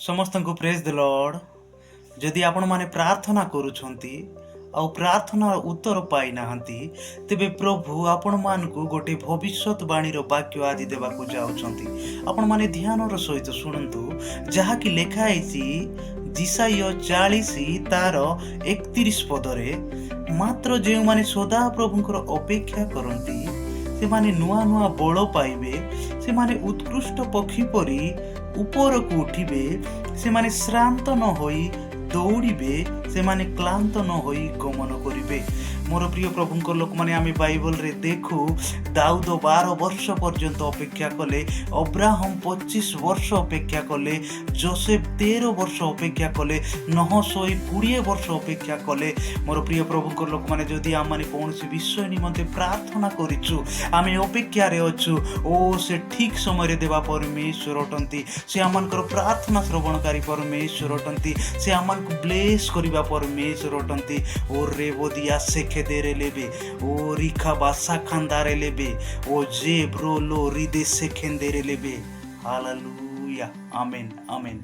समस्त को praise the Lord. जदि आपण माने प्रार्थना करूछंती आउ प्रार्थना उत्तर पाई नाहंती तेबे प्रभु आपण मान को गोटे भविष्यवाणी वाक्य आदि देवाकू जाउछंती। आपण माने ध्यान सहित शुणु जहा कि लेखा जिसाई 40 तार 31 पदरे मात्र जो माने सदा प्रभुंकर अपेक्षा करती से माने नुआ नुआ बल पाइबे, से माने उत्कृष्ट पक्षी परी ऊपर को उठिबे, से माने श्रांत न होई दौड़े, से माने क्लांत न होई गमन करिबे। मोर प्रिय प्रभुंकर लोक माने आमे बाइबल रे देखु दाऊद 12 वर्ष पर्यंत अपेक्षा कले, अब्राहम 25 वर्ष अपेक्षा कले, जोसेफ 13 वर्ष अपेक्षा कले, नहशोई 20 वर्ष अपेक्षा कले। मोर प्रिय प्रभुंकर लोक माने जदि आम माने कौन विषय निमंते प्रार्थना करिछु, आमे अपेक्षा रे अछु, ओ से ठीक समय रे देवा परमेश्वर अटंती, से आमनकर प्रार्थना श्रवणकारी परमेश्वर अटंती, से आमन को ब्लेस करिबा परमेश्वर अटंती। ओ रेवदिया सेखे देरे लेबे, ओ रिखा बासा खानदारे लेबे, ओ जे ब्रो लो रिदे सेखेंदेरे लेबे। हालेलुया, आमेन आमेन।